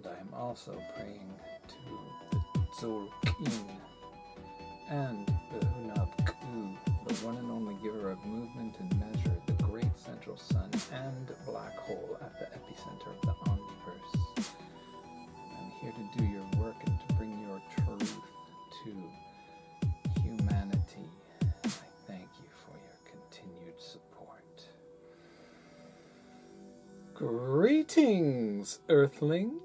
And I am also praying to the Tzolk'in and the Hunab-Ku, the one and only giver of movement and measure, the great central sun and black hole at the epicenter of the omniverse. I'm here to do your work and to bring your truth to humanity. I thank you for your continued support. Greetings, Earthling.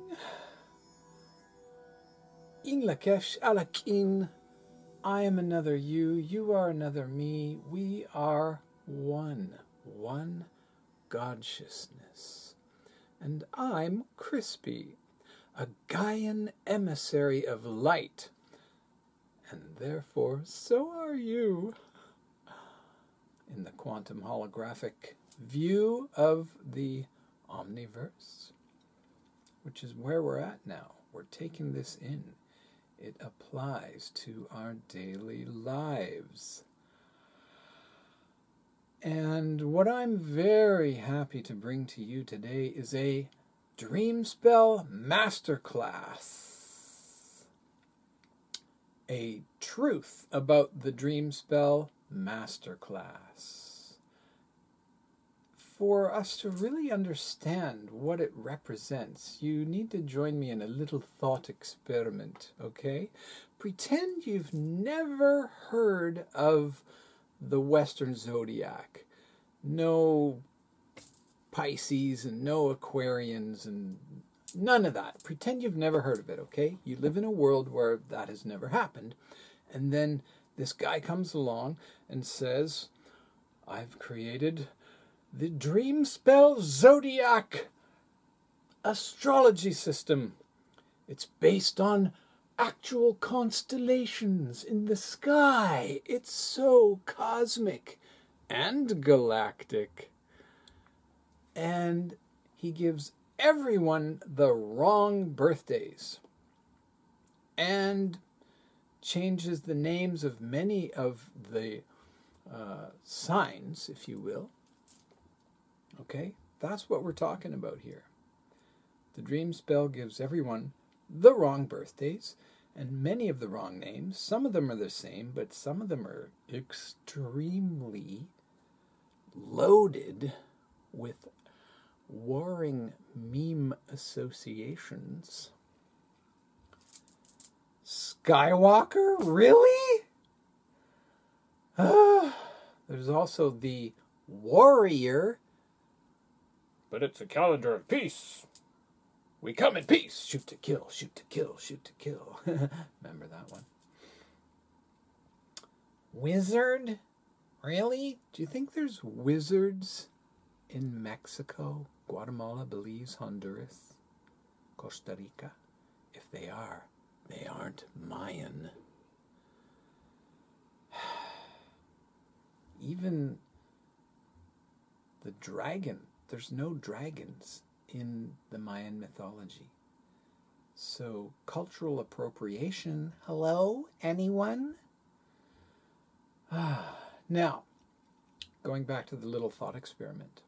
Een Lak'esh alakin. I am another you, you are another me, we are one Godsciousness. And I'm Crispy, a Gaian emissary of light, and therefore so are you. In the quantum holographic view of the omniverse, which is where we're at now. We're taking this in. It applies to our daily lives. And what I'm very happy to bring to you today is a Dreamspell Masterclass. A truth about the Dreamspell Masterclass. For us to really understand what it represents, you need to join me in a little thought experiment, okay? Pretend you've never heard of the Western Zodiac. No Pisces and no Aquarians and none of that. Pretend you've never heard of it, okay? You live in a world where that has never happened. And then this guy comes along and says, I've created the Dreamspell Zodiac astrology system. It's based on actual constellations in the sky. It's so cosmic and galactic. And he gives everyone the wrong birthdays and changes the names of many of the signs, if you will. Okay, that's what we're talking about here. The Dreamspell gives everyone the wrong birthdays and many of the wrong names. Some of them are the same, but some of them are extremely loaded with warring meme associations. Skywalker? Really? There's also the Warrior. But it's a calendar of peace. We come in peace. Shoot to kill, shoot to kill, shoot to kill. Remember that one? Wizard? Really? Do you think there's wizards in Mexico, Guatemala, Belize, Honduras, Costa Rica? If they are, they aren't Mayan. Even the dragon. There's no dragons in the Mayan mythology. So, cultural appropriation. Hello? Anyone? Now, going back to the little thought experiment.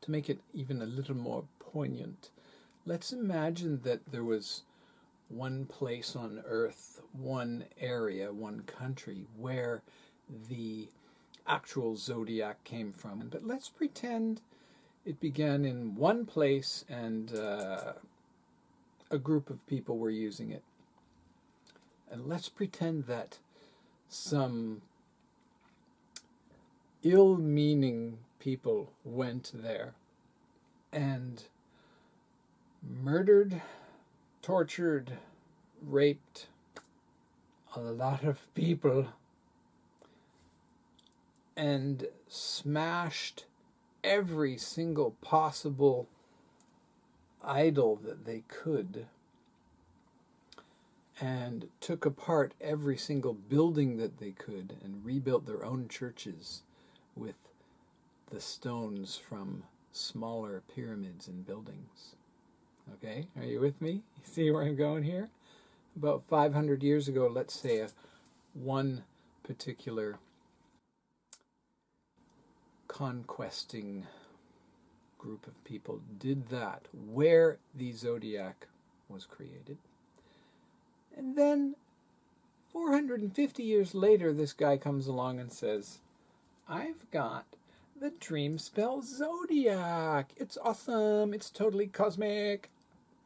To make it even a little more poignant, let's imagine that there was one place on Earth, one area, one country, where the actual zodiac came from. But let's pretend it began in one place and a group of people were using it. And let's pretend that some ill-meaning people went there and murdered, tortured, raped a lot of people and smashed every single possible idol that they could and took apart every single building that they could and rebuilt their own churches with the stones from smaller pyramids and buildings. Okay, are you with me? You see where I'm going here? About 500 years ago, let's say one particular conquesting group of people did that, where the zodiac was created. And then 450 years later, this guy comes along and says, I've got the Dreamspell Zodiac. It's awesome. It's totally cosmic,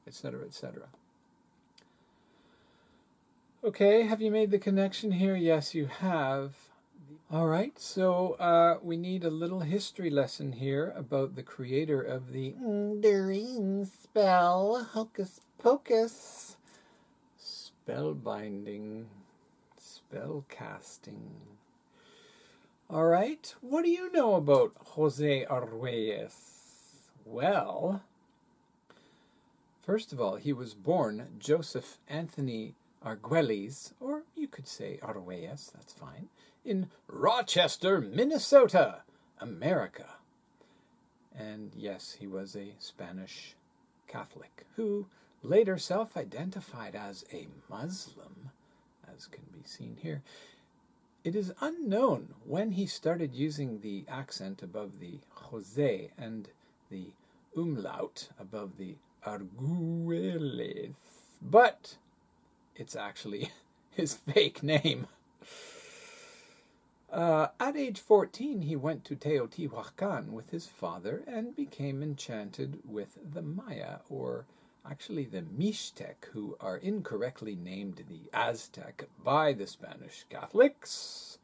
etc., etc. Okay, have you made the connection here? Yes, you have. All right, so we need a little history lesson here about the creator of the Dreamspell, hocus pocus, spellbinding, spell casting. All right, what do you know about Jose Arguelles? Well, first of all, he was born Joseph Anthony Arguelles, or you could say Arguelles, that's fine, in Rochester, Minnesota, America. And yes, he was a Spanish Catholic who later self-identified as a Muslim, as can be seen here. It is unknown when he started using the accent above the Jose and the umlaut above the Arguelles, but it's actually his fake name. At age 14, he went to Teotihuacan with his father and became enchanted with the Maya, or actually the Mixtec, who are incorrectly named the Aztec by the Spanish Catholics.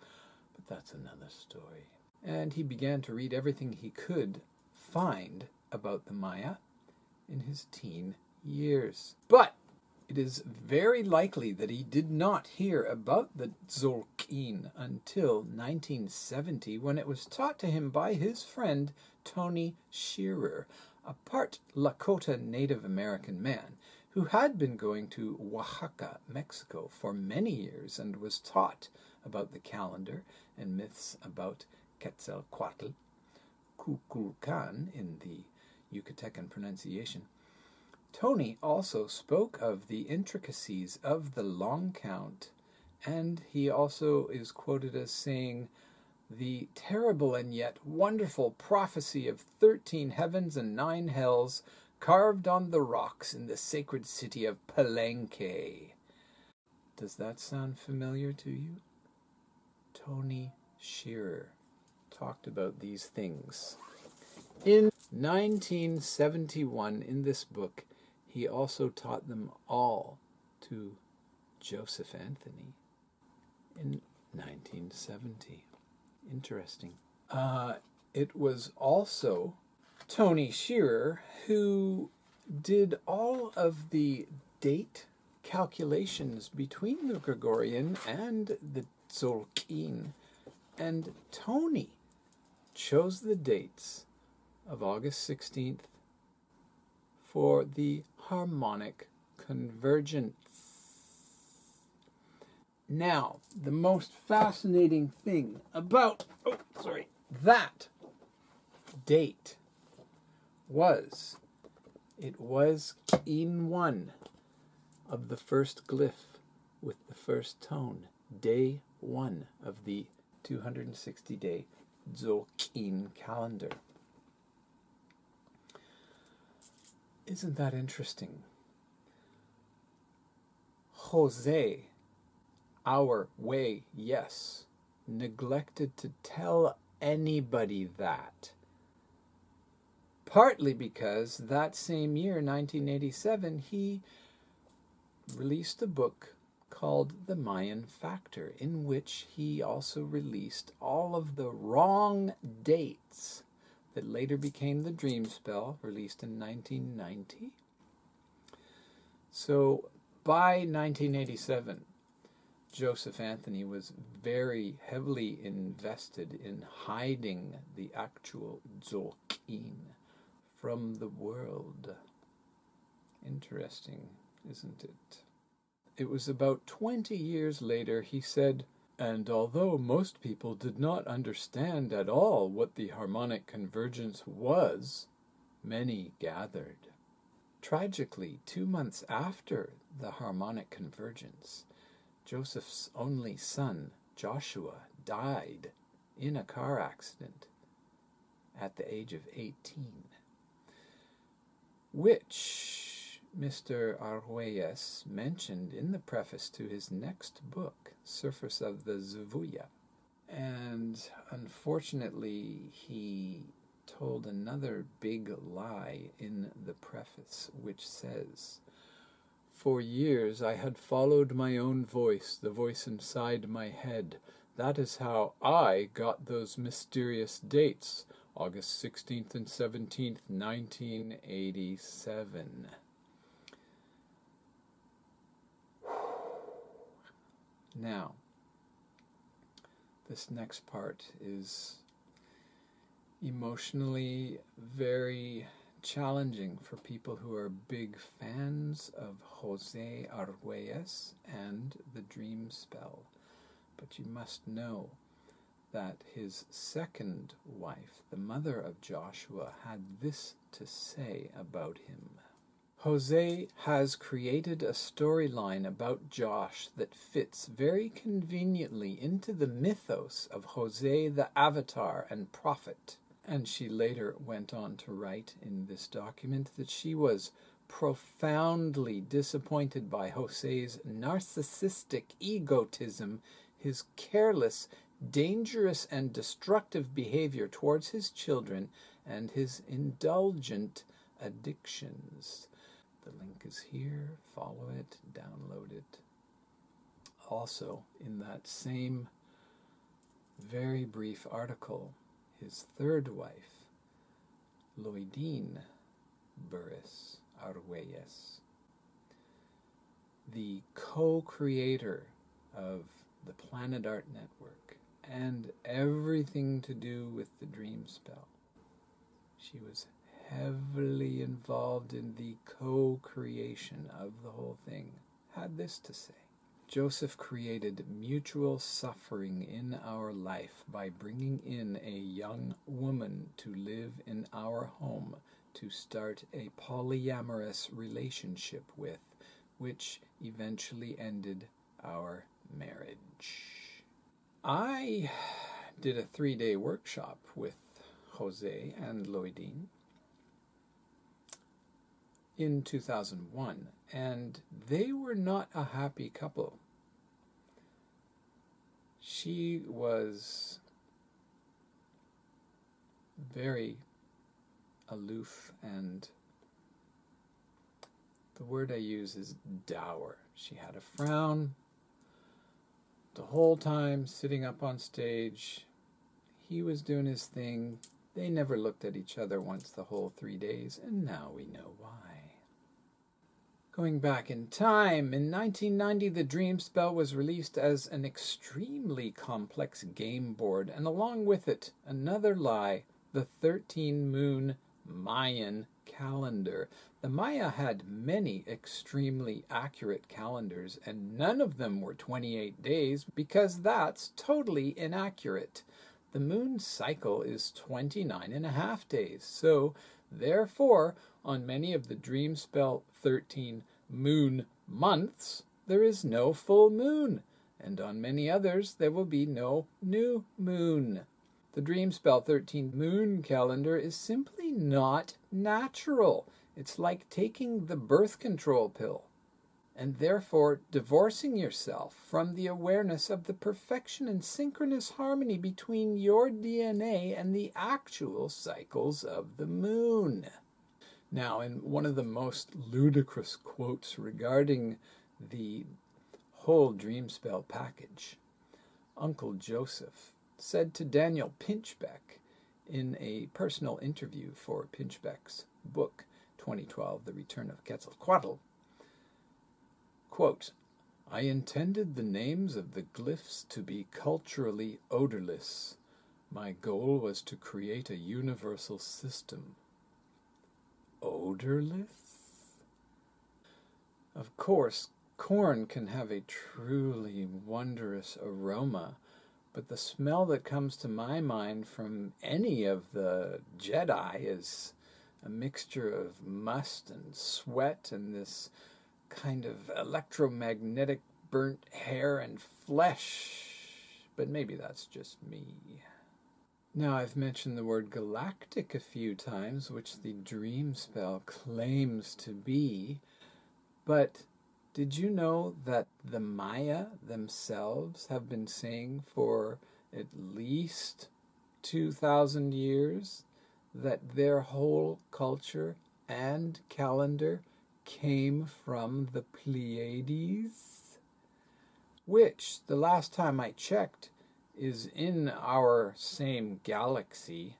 But that's another story. And he began to read everything he could find about the Maya in his teen years. But it is very likely that he did not hear about the Tzolk'in until 1970, when it was taught to him by his friend Tony Shearer, a part Lakota Native American man who had been going to Oaxaca, Mexico for many years and was taught about the calendar and myths about Quetzalcoatl, Kukulkan in the Yucatecan pronunciation. Tony also spoke of the intricacies of the long count, and he also is quoted as saying, the terrible and yet wonderful prophecy of 13 heavens and 9 hells carved on the rocks in the sacred city of Palenque. Does that sound familiar to you? Tony Shearer talked about these things. In 1971, in this book, he also taught them all to Joseph Anthony in 1970. Interesting. It was also Tony Shearer who did all of the date calculations between the Gregorian and the Tzolk'in. And Tony chose the dates of August 16th for the harmonic convergence. Now, the most fascinating thing about that date was it was in one of the first glyph with the first tone, day 1 of the 260-day Tzolk'in calendar. Isn't that interesting? Jose, our way, yes, neglected to tell anybody that. Partly because that same year, 1987, he released a book called The Mayan Factor, in which he also released all of the wrong dates that later became the Dreamspell, released in 1990. So by 1987, Joseph Anthony was very heavily invested in hiding the actual Tzolk'in from the world. Interesting, isn't it? It was about 20 years later he said, and although most people did not understand at all what the harmonic convergence was, many gathered. Tragically, 2 months after the harmonic convergence, Joseph's only son, Joshua, died in a car accident at the age of 18. which Mr. Arguelles mentioned in the preface to his next book, Surface of the Zavuya. And unfortunately, he told another big lie in the preface, which says, "For years I had followed my own voice, the voice inside my head. That is how I got those mysterious dates, August 16th and 17th, 1987. Now, this next part is emotionally very challenging for people who are big fans of Jose Arguelles and the Dreamspell. But you must know that his second wife, the mother of Joshua, had this to say about him. Jose has created a storyline about Josh that fits very conveniently into the mythos of Jose the Avatar and Prophet. And she later went on to write in this document that she was profoundly disappointed by Jose's narcissistic egotism, his careless, dangerous, and destructive behavior towards his children, and his indulgent addictions. The link is here. Follow it, download it. Also, in that same very brief article, his third wife, Loidine Burris Arguelles, the co-creator of the Planet Art Network and everything to do with the Dreamspell. She was heavily involved in the co-creation of the whole thing, had this to say. Joseph created mutual suffering in our life by bringing in a young woman to live in our home to start a polyamorous relationship with, which eventually ended our marriage. I did a 3-day workshop with Jose and Loidine in 2001, and they were not a happy couple. She was very aloof, and the word I use is dour. She had a frown the whole time, sitting up on stage. He was doing his thing. They never looked at each other once the whole 3 days, and now we know why. Going back in time, in 1990, the Dreamspell was released as an extremely complex game board, and along with it, another lie, the 13-moon Mayan calendar. The Maya had many extremely accurate calendars, and none of them were 28 days, because that's totally inaccurate. The moon cycle is 29.5 days, so therefore, on many of the Dreamspell 13 moon months, there is no full moon, and on many others there will be no new moon. The Dreamspell 13 moon calendar is simply not natural. It's like taking the birth control pill, and therefore divorcing yourself from the awareness of the perfection and synchronous harmony between your DNA and the actual cycles of the moon. Now, in one of the most ludicrous quotes regarding the whole Dreamspell package, Uncle Joseph said to Daniel Pinchbeck in a personal interview for Pinchbeck's book, 2012, The Return of Quetzalcoatl, quote, "I intended the names of the glyphs to be culturally odorless. My goal was to create a universal system." Odorless? Of course, corn can have a truly wondrous aroma, but the smell that comes to my mind from any of the Jedi is a mixture of must and sweat and this kind of electromagnetic burnt hair and flesh. But maybe that's just me. Now, I've mentioned the word galactic a few times, which the Dreamspell claims to be, but did you know that the Maya themselves have been saying for at least 2,000 years that their whole culture and calendar came from the Pleiades, which, the last time I checked, is in our same galaxy,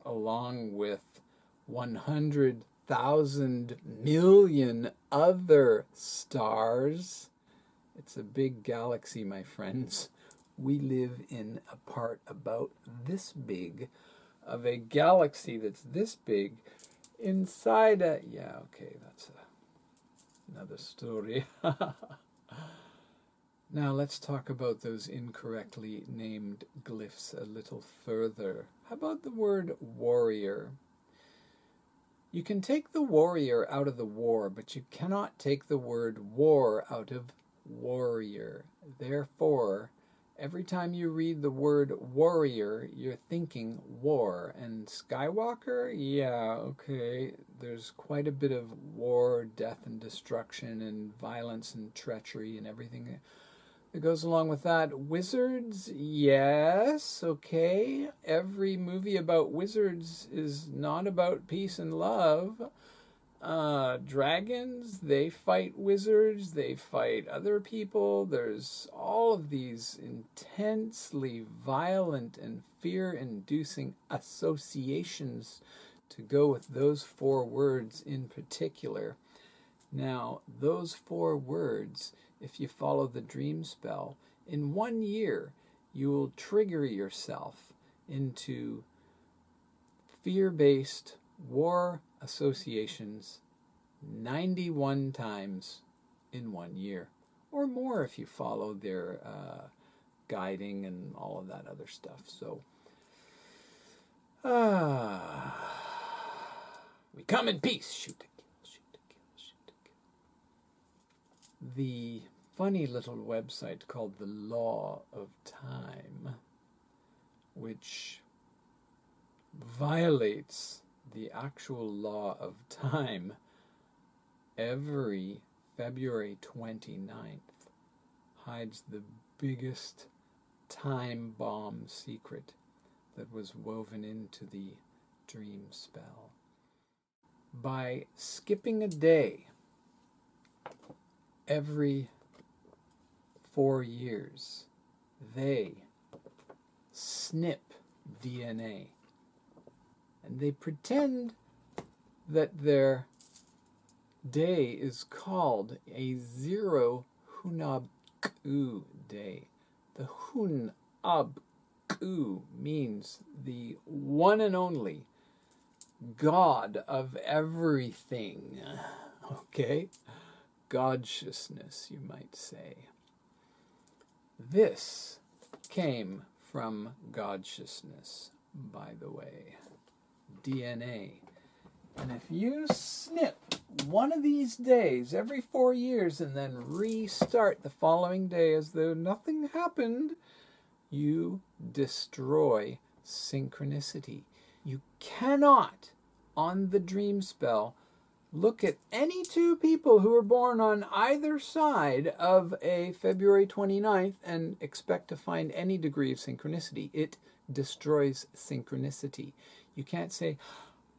along with 100,000 million other stars. It's a big galaxy, my friends. We live in a part about this big of a galaxy that's this big inside a... Yeah, okay, that's another story. Now let's talk about those incorrectly named glyphs a little further. How about the word warrior? You can take the warrior out of the war, but you cannot take the word war out of warrior. Therefore, every time you read the word warrior, you're thinking war. And Skywalker? Yeah, okay. There's quite a bit of war, death and destruction and violence and treachery and everything that goes along with that. Wizards? Yes, okay. Every movie about wizards is not about peace and love. Dragons, they fight wizards, they fight other people. There's all of these intensely violent and fear-inducing associations to go with those 4 words in particular. Now, those 4 words, if you follow the dream spell, in 1 year, you will trigger yourself into fear-based war associations 91 times in 1 year, or more if you follow their guiding and all of that other stuff. So, we come in peace. Shoot to kill, shoot to kill, shoot to kill. The funny little website called the Law of Time, which violates the actual law of time every February 29th, hides the biggest time bomb secret that was woven into the dream spell. By skipping a day every 4 years, they snip DNA. And they pretend that their day is called a zero Hunabku day. The Hunabku means the one and only God of everything. Okay? Godsciousness, you might say. This came from godsciousness, by the way. DNA. And if you snip one of these days every 4 years and then restart the following day as though nothing happened, you destroy synchronicity. You cannot, on the dream spell, look at any 2 people who were born on either side of a February 29th and expect to find any degree of synchronicity. It destroys synchronicity. You can't say,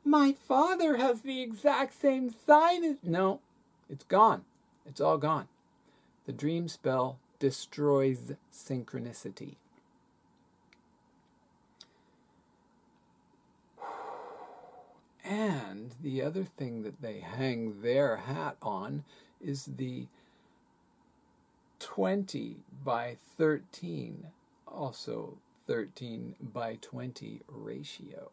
my father has the exact same sign as... No, it's gone. It's all gone. The dream spell destroys synchronicity. And the other thing that they hang their hat on is the 20 by 13, also 13 by 20 ratio.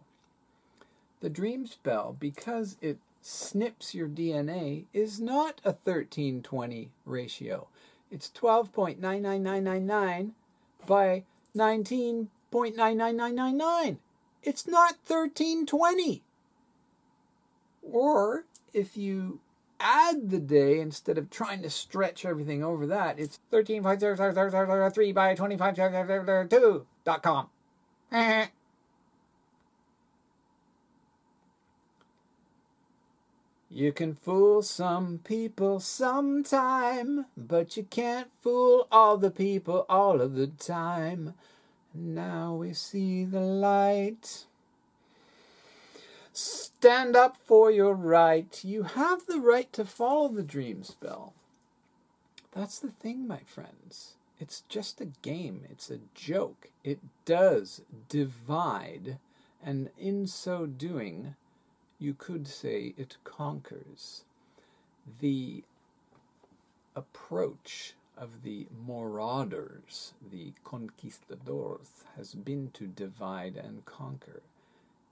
The dream spell, because it snips your DNA, is not a 13-20 ratio. It's 12.99999 by 19.99999. It's not 1320. Or if you add the day instead of trying to stretch everything over that, it's 13.3 by 25.2.com. You can fool some people sometime, but you can't fool all the people all of the time. Now we see the light. Stand up for your right. You have the right to follow the dream spell. That's the thing, my friends. It's just a game. It's a joke. It does divide, and in so doing, you could say it conquers. The approach of the marauders, the conquistadors, has been to divide and conquer.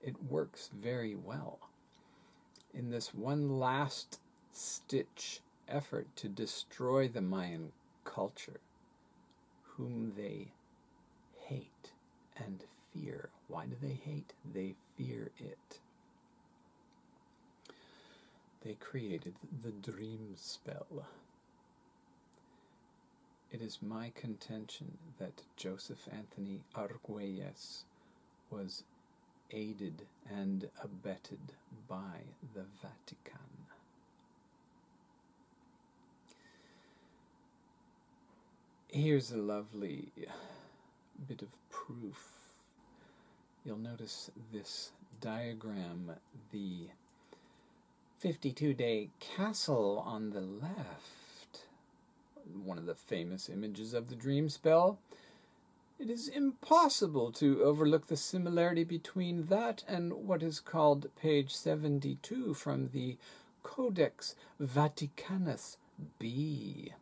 It works very well. In this one last stitch effort to destroy the Mayan culture, whom they hate and fear. Why do they hate? They fear it. They created the Dreamspell. It is my contention that Joseph Anthony Arguelles was aided and abetted by the Vatican. Here's a lovely bit of proof. You'll notice this diagram, the 52-day castle on the left, one of the famous images of the Dreamspell. It is impossible to overlook the similarity between that and what is called page 72 from the Codex Vaticanus B.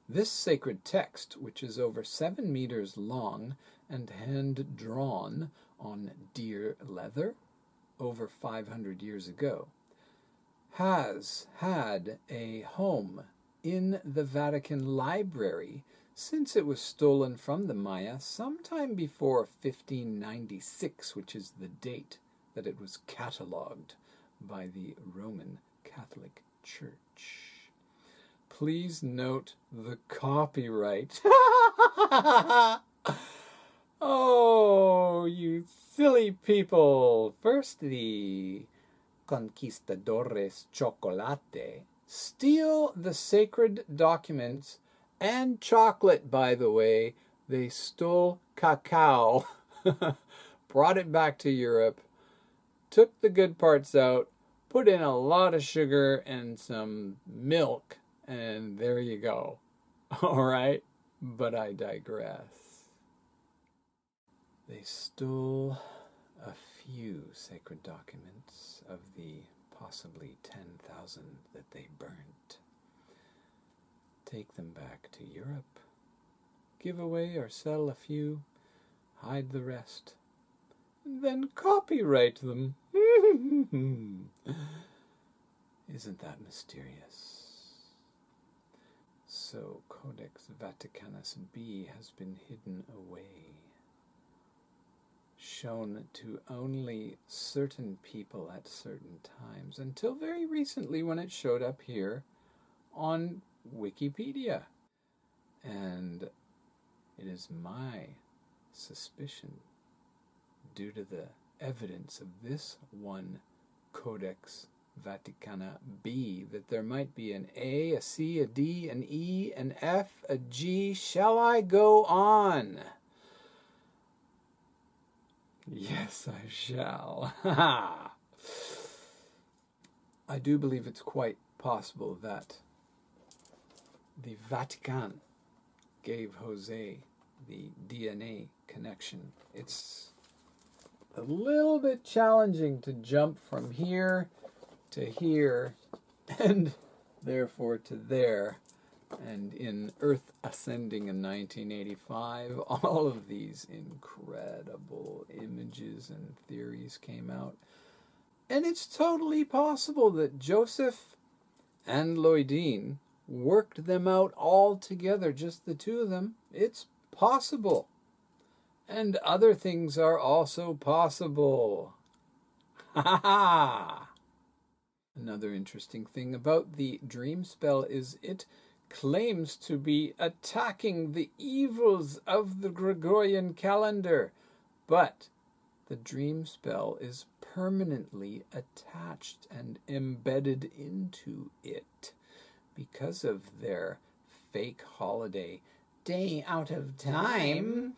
This sacred text, which is over 7 meters long and hand-drawn on deer leather over 500 years ago, has had a home in the Vatican Library since it was stolen from the Maya sometime before 1596, which is the date that it was catalogued by the Roman Catholic Church. Please note the copyright. Oh, you silly people. First, the conquistadores chocolate steal the sacred documents and chocolate, by the way. They stole cacao, brought it back to Europe, took the good parts out, put in a lot of sugar and some milk, and there you go. All right, but I digress. They stole a few sacred documents of the possibly 10,000 that they burnt. Take them back to Europe, give away or sell a few, hide the rest, and then copyright them. Isn't that mysterious? So Codex Vaticanus B has been hidden away, shown to only certain people at certain times, until very recently when it showed up here on Wikipedia. And it is my suspicion, due to the evidence of this one Codex Vaticana B, that there might be an A, a C, a D, an E, an F, a G. Shall I go on? Yes, I shall. I do believe it's quite possible that the Vatican gave Jose the DNA connection. It's a little bit challenging to jump from here to here and therefore to there. And in Earth Ascending in 1985, all of these incredible images and theories came out. And it's totally possible that Joseph and Lloydine worked them out all together, just the two of them. It's possible. And other things are also possible. Ha ha! Another interesting thing about the Dreamspell is it claims to be attacking the evils of the Gregorian calendar. But the Dreamspell is permanently attached and embedded into it because of their fake holiday, day out of time.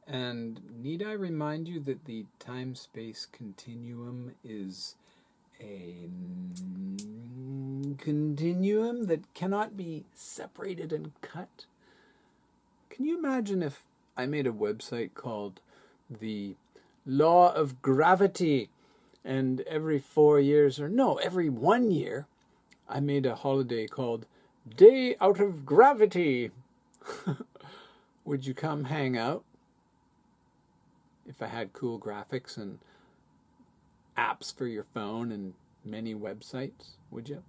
And need I remind you that the time-space continuum is a continuum that cannot be separated and cut? Can you imagine if I made a website called The Law of Gravity, and every 4 years, or no, every 1 year, I made a holiday called Day Out of Gravity? Would you come hang out? If I had cool graphics and apps for your phone and many websites, would you?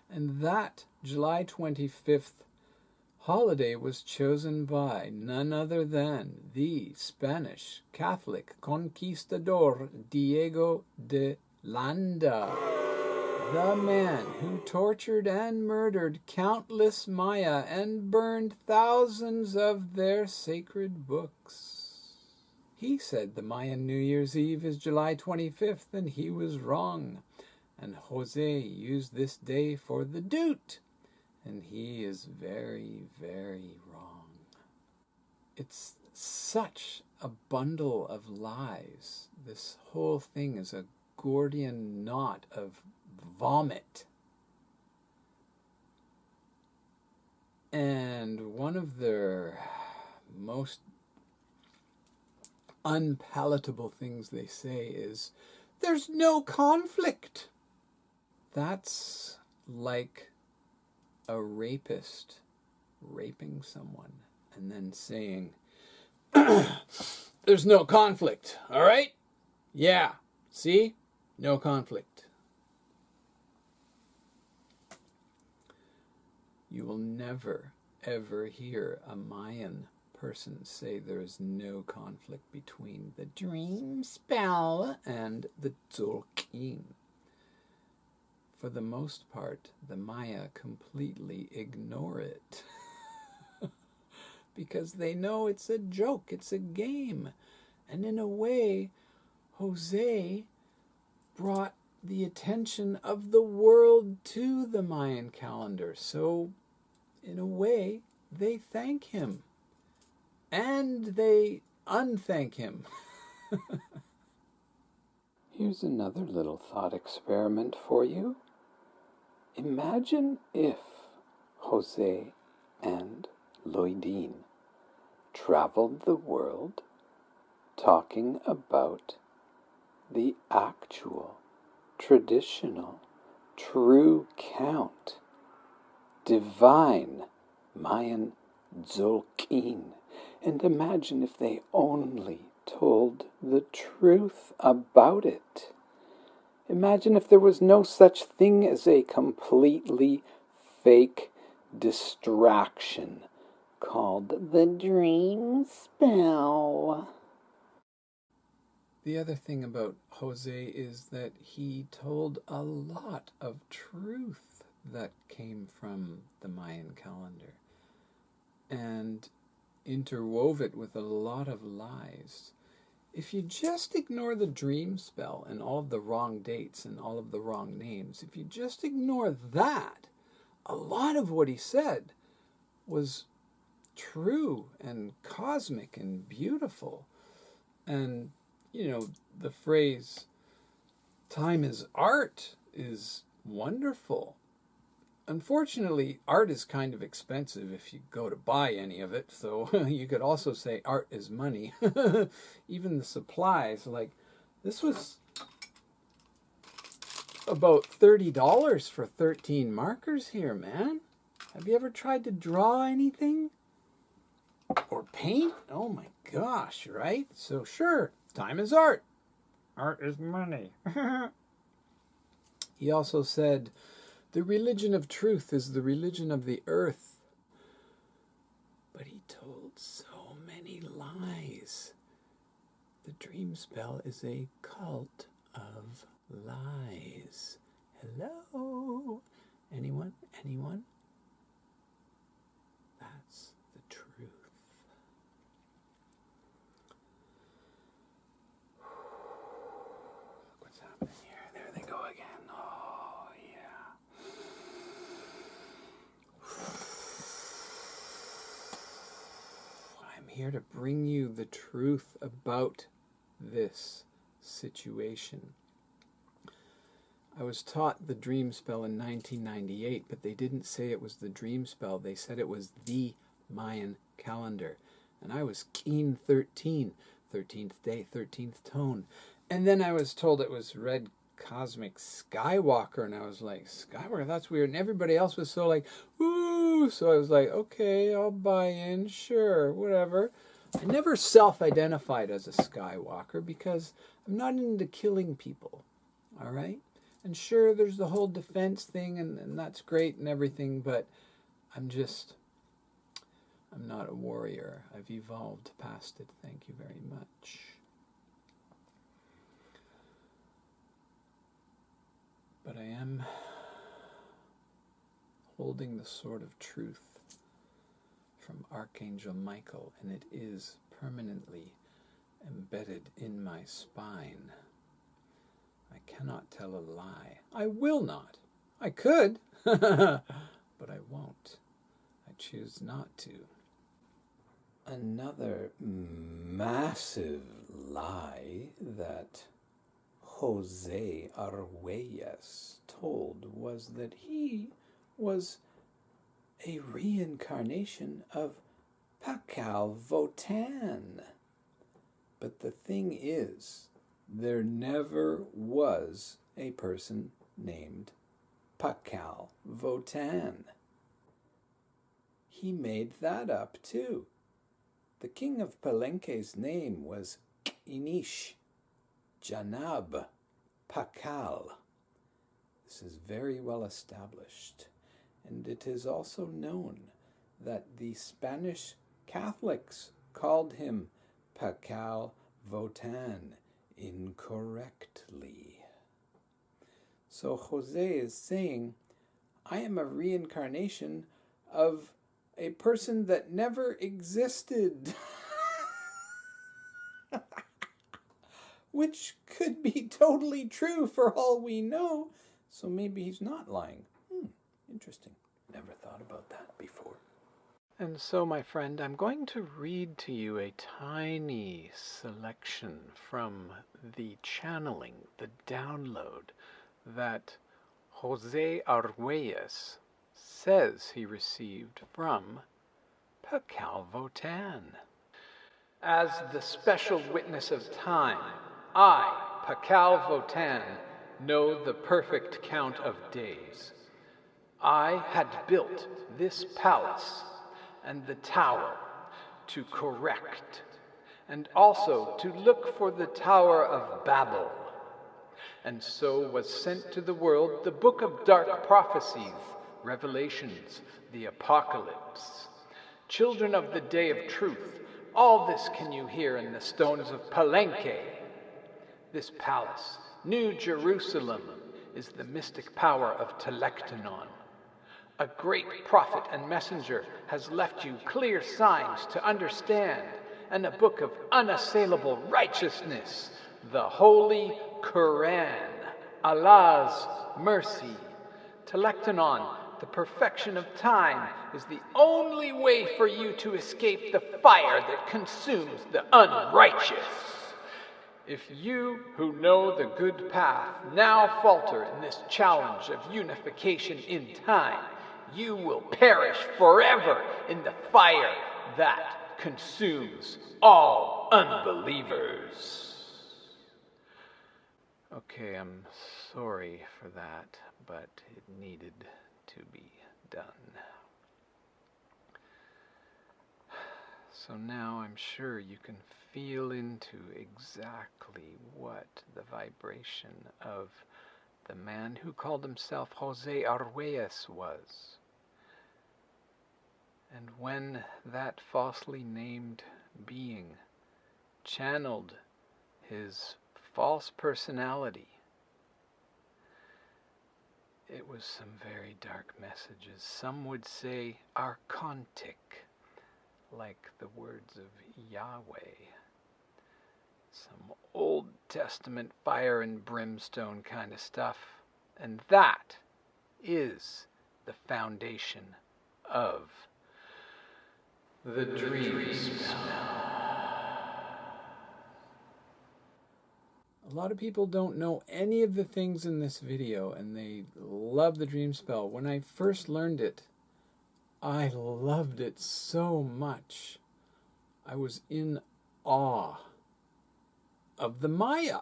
And that July 25th holiday was chosen by none other than the Spanish Catholic conquistador Diego de Landa, the man who tortured and murdered countless Maya and burned thousands of their sacred books. He said the Mayan New Year's Eve is July 25th, and he was wrong. And Jose used this day for the doot, and he is very, very wrong. It's such a bundle of lies. This whole thing is a Gordian knot of vomit. And one of their most unpalatable things they say is, there's no conflict. That's like a rapist raping someone and then saying, there's no conflict, all right? Yeah, see? No conflict. You will never, ever hear a Mayan person say there is no conflict between the Dreamspell and the Tzolk'in. For the most part, the Maya completely ignore it. Because they know it's a joke, it's a game. And in a way, Jose brought the attention of the world to the Mayan calendar. So, in a way, they thank him. And they unthank him. Here's another little thought experiment for you. Imagine if Jose and Loidin traveled the world talking about the actual, traditional, true count, divine Mayan Tzolk'in. And imagine if they only told the truth about it. Imagine if there was no such thing as a completely fake distraction called the Dreamspell. The other thing about Jose is that he told a lot of truth that came from the Mayan calendar and interwove it with a lot of lies. If you just ignore the Dreamspell and all of the wrong dates and all of the wrong names, if you just ignore that, a lot of what he said was true and cosmic and beautiful. And, you know, the phrase, time is art, is wonderful. Unfortunately, art is kind of expensive if you go to buy any of it, so you could also say art is money. Even the supplies, like, this was about $30 for 13 markers here, man. Have you ever tried to draw anything? Or paint? Oh my gosh, right? So sure, time is art. Art is money. He also said, the religion of truth is the religion of the earth. But he told so many lies. The Dreamspell is a cult of lies. Hello? Anyone? Anyone? That's the truth. here to bring you the truth about this situation. I was taught the Dreamspell in 1998, but they didn't say it was the Dreamspell. They said it was the Mayan calendar. And I was keen 13, 13th day, 13th tone. And then I was told it was Red Cosmic Skywalker, and I was like, Skywalker, that's weird. And everybody else was so like, ooh. So I was like, okay, I'll buy in, sure, whatever. I never self-identified as a Skywalker because I'm not into killing people, all right? And sure, there's the whole defense thing, and that's great and everything, but I'm not a warrior. I've evolved past it. Thank you very much. But I am holding the sword of truth from Archangel Michael, and it is permanently embedded in my spine. I cannot tell a lie. I will not. I could, but I won't. I choose not to. Another massive lie that Jose Arguelles told was that he was a reincarnation of Pacal Votan. But the thing is, there never was a person named Pacal Votan. He made that up too. The king of Palenque's name was Inish Janab Pacal. This is very well established, and it is also known that the Spanish Catholics called him Pacal Votan incorrectly. So Jose is saying, I am a reincarnation of a person that never existed. Which could be totally true for all we know. So maybe he's not lying. Interesting. Never thought about that before. And so, my friend, I'm going to read to you a tiny selection from the channeling, the download, that Jose Arguelles says he received from Pacal Votan. As the special witness of time, I, Pacal Votan, know the perfect count of days. I had built this palace and the tower to correct, and also to look for the Tower of Babel. And so was sent to the world the book of dark prophecies, Revelations, the Apocalypse. Children of the day of truth, all this can you hear in the stones of Palenque. This palace, New Jerusalem, is the mystic power of Telectanon. A great prophet and messenger has left you clear signs to understand, and a book of unassailable righteousness, the Holy Quran, Allah's mercy. Telectanon, the perfection of time, is the only way for you to escape the fire that consumes the unrighteous. If you who know the good path now falter in this challenge of unification in time, you will perish forever in the fire that consumes all unbelievers. Okay, I'm sorry for that, but it needed to be done. So now I'm sure you can feel into exactly what the vibration of the man who called himself Jose Arguelles was. And when that falsely named being channeled his false personality, it was some very dark messages. Some would say archontic, like the words of Yahweh. Some Old Testament fire and brimstone kind of stuff. And that is the foundation of The Dreamspell. A lot of people don't know any of the things in this video, and they love the Dreamspell. When I first learned it, I loved it so much. I was in awe of the Maya.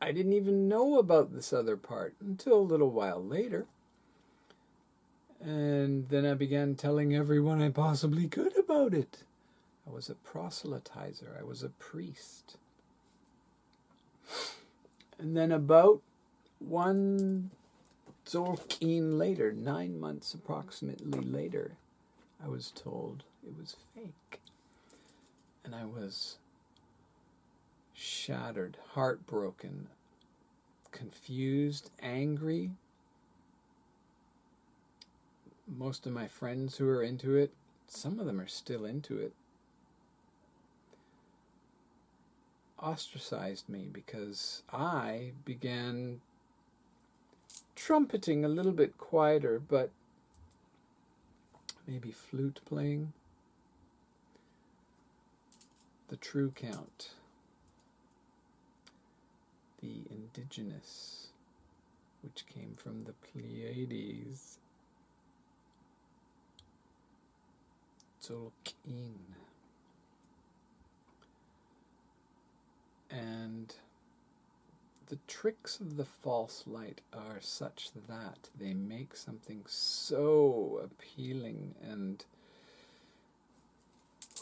I didn't even know about this other part until a little while later. And then I began telling everyone I possibly could about it. I was a proselytizer. I was a priest. And then about one Tzolk'in later, 9 months approximately later, I was told it was fake. And I was shattered, heartbroken, confused, angry. Most of my friends who are into it, some of them are still into it, ostracized me because I began trumpeting a little bit quieter, but maybe flute playing. The true count, the indigenous, which came from the Pleiades, Tzolk'in. And the tricks of the false light are such that they make something so appealing and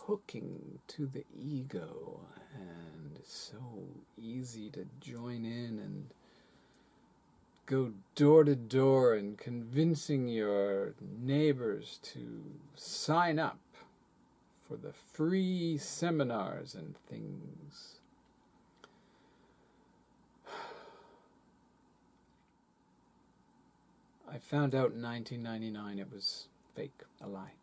hooking to the ego and so easy to join in and go door to door and convincing your neighbors to sign up for the free seminars and things. I found out in 1999 it was fake, a lie.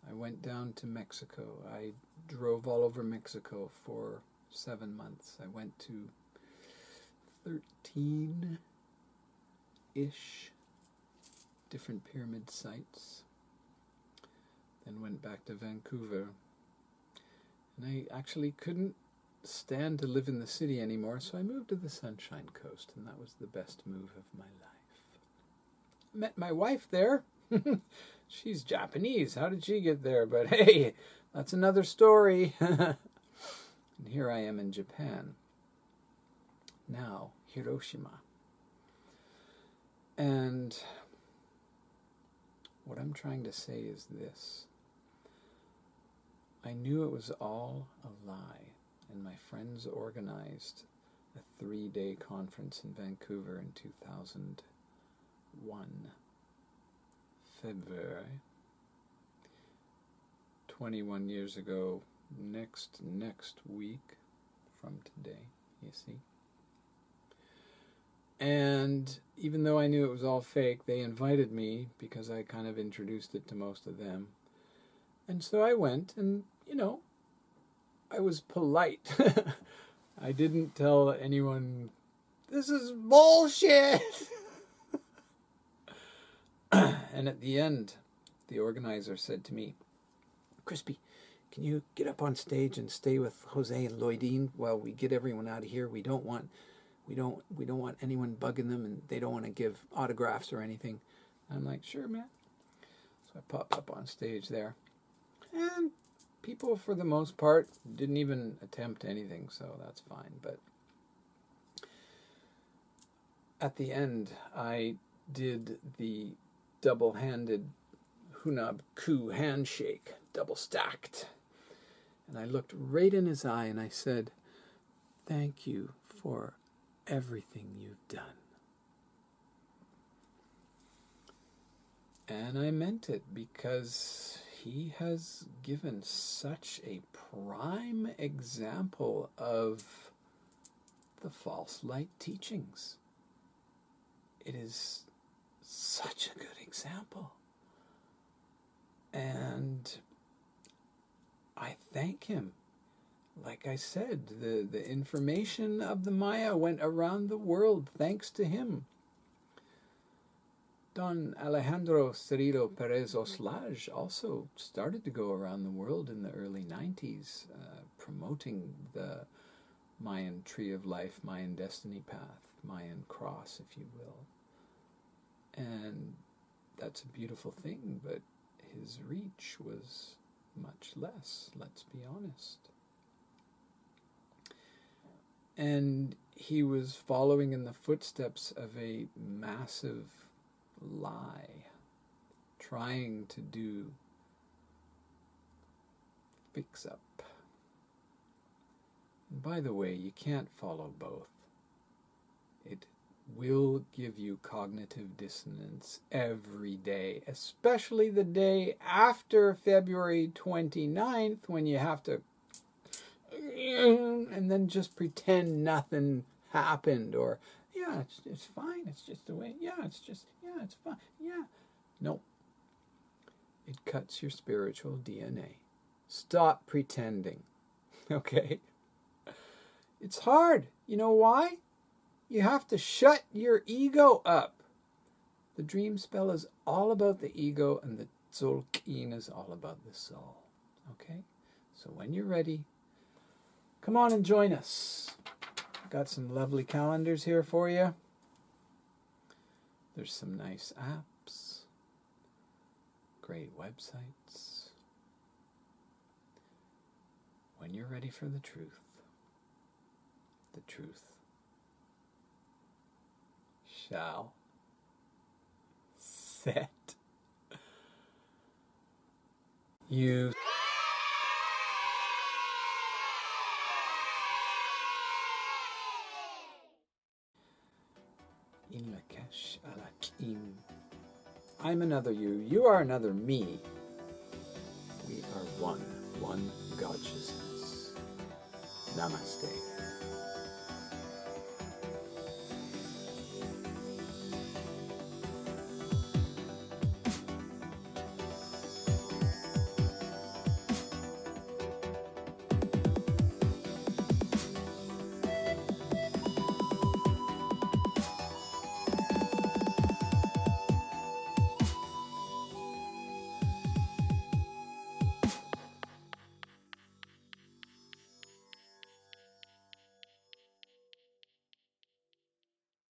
I went down to Mexico. I drove all over Mexico for 7 months. I went to 13-ish different pyramid sites. Then went back to Vancouver. And I actually couldn't stand to live in the city anymore, so I moved to the Sunshine Coast, and that was the best move of my life. Met my wife there. She's Japanese. How did she get there? But hey, that's another story. And here I am in Japan. Now, Hiroshima. And what I'm trying to say is this. I knew it was all a lie, and my friends organized a 3-day conference in Vancouver in 2001. February, 21 years ago, next week from today, you see. And even though I knew it was all fake, they invited me because I kind of introduced it to most of them. And so I went, and, you know, I was polite. I didn't tell anyone, this is bullshit. And at the end, the organizer said to me, Crispy, can you get up on stage and stay with Jose and Lloydine while we get everyone out of here? We don't want anyone bugging them, and they don't want to give autographs or anything. And I'm like, sure, man. So I popped up on stage there. And people, for the most part, didn't even attempt anything, so that's fine. But at the end, I did the double-handed Hunab Ku handshake, double-stacked. And I looked right in his eye and I said, thank you for everything you've done. And I meant it because he has given such a prime example of the false light teachings. It is such a good example. And I thank him. Like I said, the information of the Maya went around the world thanks to him. Don Alejandro Cirilo Perez Oxlaj also started to go around the world in the early 90s, promoting the Mayan tree of life, Mayan destiny path, Mayan cross, if you will. And that's a beautiful thing, but his reach was much less, let's be honest. And he was following in the footsteps of a massive lie, trying to do fix up. And by the way, you can't follow both. It will give you cognitive dissonance every day, especially the day after February 29th, when you have to and then just pretend nothing happened, or yeah, it's fine, it's just the way, it's fine, no, it cuts your spiritual DNA. Stop pretending. Okay, it's hard. You know why? You have to shut your ego up. The dream spell is all about the ego, and the tzolk'in is all about the soul. Okay, so when you're ready, come on and join us. Got some lovely calendars here for you. There's some nice apps, great websites. When you're ready for the truth shall set you Een Lak'esh alakim. I'm another you. You are another me. We are one consciousness. Namaste.